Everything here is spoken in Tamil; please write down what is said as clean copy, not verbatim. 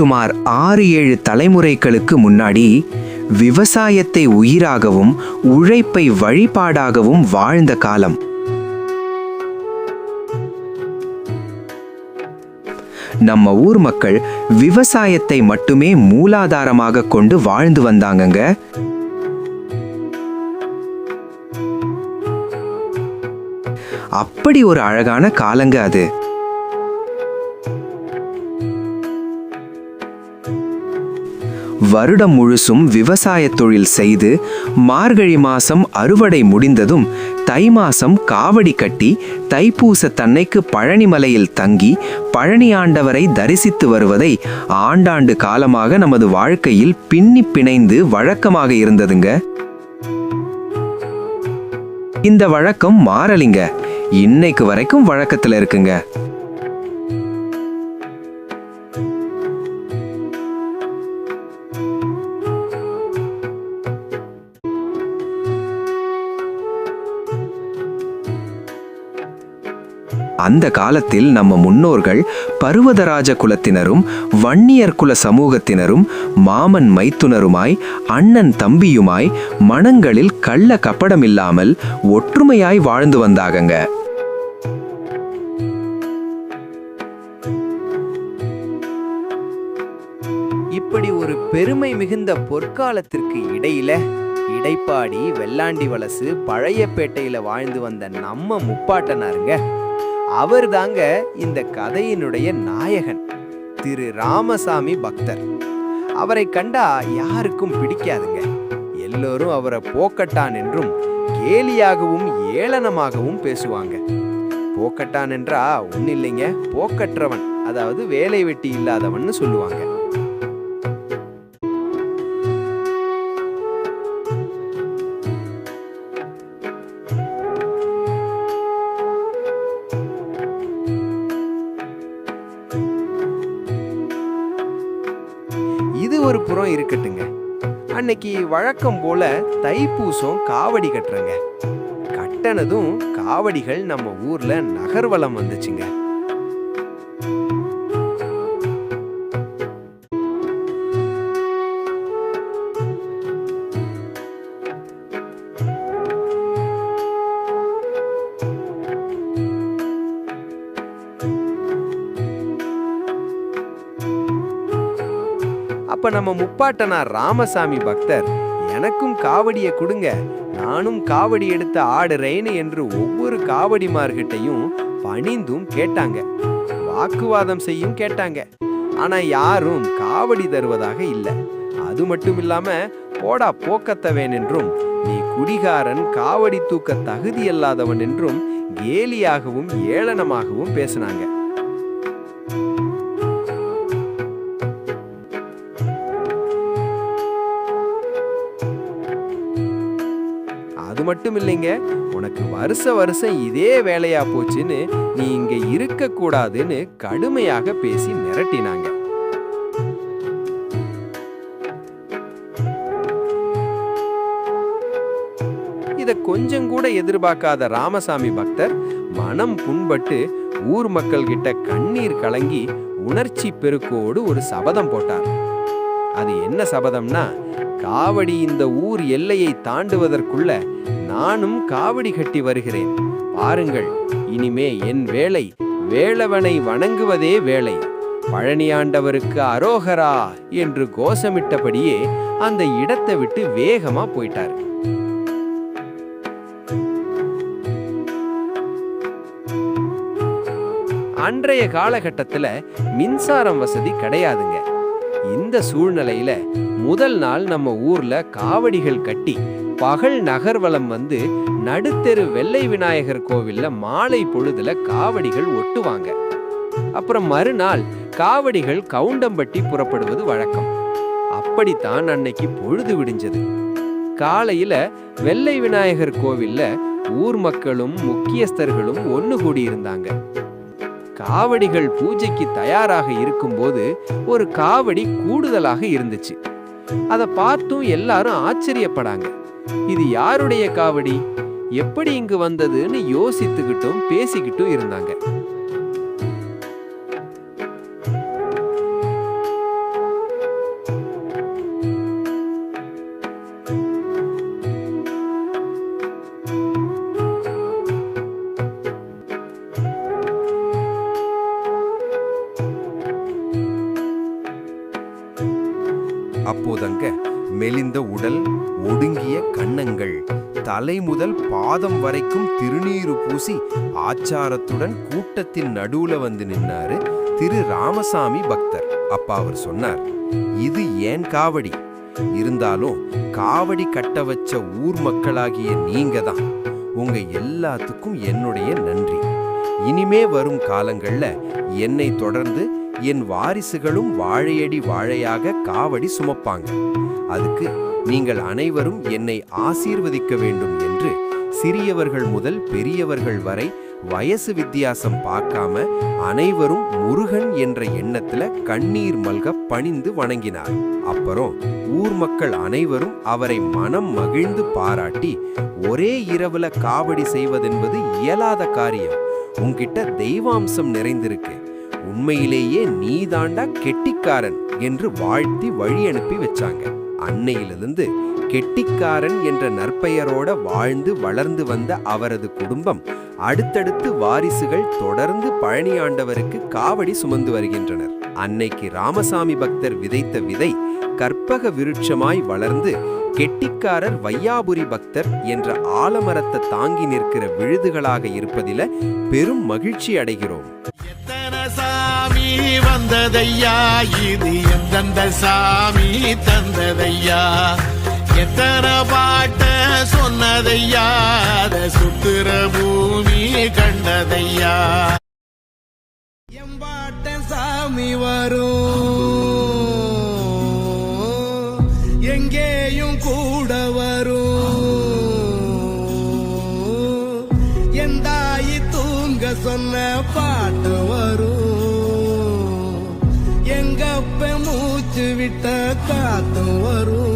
சுமார் 6-7 தலைமுறைகளுக்கு முன்னாடி விவசாயத்தை உயிராகவும் உழைப்பை வழிபாடாகவும் வாழ்ந்த காலம். நம்ம ஊர் மக்கள் விவசாயத்தை மட்டுமே மூலாதாரமாக கொண்டு வாழ்ந்து வந்தாங்கங்க. அப்படி ஒரு அழகான காலங்க அது. வருடம் முழுசும் விவசாய தொழில் செய்து மார்கழி மாசம் அறுவடை முடிந்ததும் தை மாசம் காவடி கட்டி தைப்பூச தன்னைக்கு பழனிமலையில் தங்கி பழனி ஆண்டவரை தரிசித்து வருவதை ஆண்டாண்டு காலமாக நமது வாழ்க்கையில் பின்னி பிணைந்து வழக்கமாக இருந்ததுங்க. இந்த வழக்கம் மாறலிங்க, இன்னைக்கு வரைக்கும் வழக்கத்துல இருக்குங்க. அந்த காலத்தில் நம்ம முன்னோர்கள் பருவதராஜ குலத்தினரும் வன்னியர் குல சமூகத்தினரும் மாமன் மைத்துனருமாய் அண்ணன் தம்பியுமாய் மனங்களில் கள்ள கப்படமில்லாமல் ஒற்றுமையாய் வாழ்ந்து வந்தாகங்க. இப்படி ஒரு பெருமை மிகுந்த பொற்காலத்திற்கு இடையில இடைப்பாடி வெள்ளாண்டி வலசு பழையப்பேட்டையில வாழ்ந்து வந்த நம்ம முப்பாட்டனாருங்க. அவர் தாங்க இந்த கதையினுடைய நாயகன், திரு ராமசாமி பக்தர். அவரை கண்டா யாருக்கும் பிடிக்காதுங்க. எல்லோரும் அவரை போக்கட்டான் என்றும் கேலியாகவும் ஏளனமாகவும் பேசுவாங்க. போக்கட்டான் என்றா ஒன்னும் இல்லைங்க, போக்கற்றவன், அதாவது வேலை வெட்டி இல்லாதவன்னு சொல்லுவாங்க. இது ஒரு புறம் இருக்கட்டுங்க. அன்னைக்கு வழக்கம் போல தைப்பூசம் காவடி கட்டுறங்க. கட்டனதும் காவடிகள் நம்ம ஊர்ல நகர்வலம் வந்துச்சுங்க. அப்ப நம்ம முப்பாட்டனார் ராமசாமி பக்தர், எனக்கும் காவடியை கொடுங்க, நானும் காவடி எடுத்து ஆடுறேன்னு என்று ஒவ்வொரு காவடிமார்கிட்டையும் பணிந்தும் கேட்டாங்க. வாக்குவாதம் செய்யும் கேட்டாங்க. ஆனா யாரும் காவடி தருவதாக இல்லை. அது மட்டும் இல்லாம போடா போக்கத்தவேன் என்றும் நீ குடிகாரன், காவடி தூக்க தகுதியல்லாதவன் என்றும் கேலியாகவும் ஏளனமாகவும் பேசினாங்க. அது மட்டும் இல்லைங்க, உனக்கு வருஷம் இதே வேலையா போச்சுன்னு நீ இங்க இருக்க கூடாதுன்னு கடுமையாக பேசி மிரட்டினாங்க. இத கொஞ்சம் கூட எதிர்பார்க்காத ராமசாமி பக்தர் மனம் புண்பட்டு ஊர் மக்கள் கிட்ட கண்ணீர் கலங்கி உணர்ச்சி பெருக்கோடு ஒரு சபதம் போட்டார். அது என்ன சபதம்னா, காவடி இந்த ஊர் எல்லையை தாண்டுவதற்குள்ள நானும் காவடி கட்டி வருகிறேன், பாருங்கள், இனிமே என் வேலை வேளவனை வணங்குவதே வேலை, பழனியாண்டவருக்கு அரோகரா என்று கோஷமிட்டபடியே அந்த இடத்தை விட்டு வேகமா போயிட்டார். அன்றைய காலகட்டத்துல மின்சாரம் வசதி கிடையாதுங்க. இந்த சூழ்நிலையில முதல் நாள் நம்ம ஊர்ல காவடிகள் கட்டி பகல் நகர்வலம் வந்து நடுத்தெரு வெள்ளை விநாயகர் கோவில்ல மாலை பொழுதுல காவடிகள் ஒட்டுவாங்க. அப்புறம் மறுநாள் காவடிகள் கவுண்டம்பட்டி புறப்படுவது வழக்கம். அப்படித்தான் அன்னைக்கு பொழுது விடிஞ்சது. காலையில வெள்ளை விநாயகர் கோவில்ல ஊர் மக்களும் முக்கியஸ்தர்களும் ஒன்னு கூடி இருந்தாங்க. காவடிகள் பூஜைக்கு தயாராக இருக்கும்போது ஒரு காவடி கூடுதலாக இருந்துச்சு. அதை பார்த்தும் எல்லாரும் ஆச்சரியப்படாங்க. இது யாருடைய காவடி, எப்படி இங்கு வந்ததுன்னு யோசித்துக்கிட்டும் பேசிக்கிட்டும் இருந்தாங்க. அப்போதங்க மெலிந்த உடல், ஒடுங்கிய கன்னங்கள், தலை முதல் பாதம் வரைக்கும் திருநீறு பூசி ஆச்சாரத்துடன் கூட்டத்தின் நடுவுல வந்து நின்னாரு திரு ராமசாமி பக்தர். அப்ப அவர் சொன்னார், இது ஏன் காவடி, இருந்தாலும் காவடி கட்ட வச்ச ஊர் மக்களாகிய நீங்க தான். உங்க எல்லாத்துக்கும் என்னுடைய நன்றி. இனிமே வரும் காலங்கள்ல என்னை தொடர்ந்து என் வாரிசுகளும் வாழையடி வாழையாக காவடி சுமப்பாங்க. அதுக்கு நீங்கள் அனைவரும் என்னை ஆசீர்வதிக்க வேண்டும் என்று சிறியவர்கள் முதல் பெரியவர்கள் வரை வயசு வித்தியாசம் பார்க்காம அனைவரும் முருகன் என்ற எண்ணத்துல கண்ணீர் மல்க பணிந்து வணங்கினார். அப்புறம் ஊர் மக்கள் அனைவரும் அவரை மனம் மகிழ்ந்து பாராட்டி, ஒரே இரவுல காவடி செய்வதென்பது இயலாத காரியம், உன்கிட்ட தெய்வாம்சம் நிறைந்திருக்கு, உண்மையிலேயே நீதாண்டா கெட்டிக்காரன் என்று வாழ்த்தி வழி அனுப்பி வச்சாங்க. அன்னையிலிருந்து கெட்டிக்காரன் என்ற நற்பெயரோட வாழ்ந்து வளர்ந்து வந்த அவரது குடும்பம் அடுத்தடுத்து வாரிசுகள் தொடர்ந்து பழனி ஆண்டவருக்கு காவடி சுமந்து வருகின்றனர். அன்னைக்கு ராமசாமி பக்தர் விதைத்த விதை கற்பக விருட்சமாய் வளர்ந்து கெட்டிக்காரர் வையாபுரி பக்தர் என்ற ஆலமரத்தை தாங்கி நிற்கிற விழுதுகளாக இருப்பதில பெரும் மகிழ்ச்சி அடைகிறோம். சாமி வந்ததையா, இது எந்தெந்த சாமி தந்ததையா, எத்தனை பாட்ட சொன்னதையா, அத சுத்துற பூமி கண்டதையா. எம்பாட்ட சாமி வரும், எங்கேயும் கூட வரும், எந்தாயி தூங்க சொன்ன பாட்டு வரும், எங்கப்ப மூச்சு விட்ட காத்து வரும்.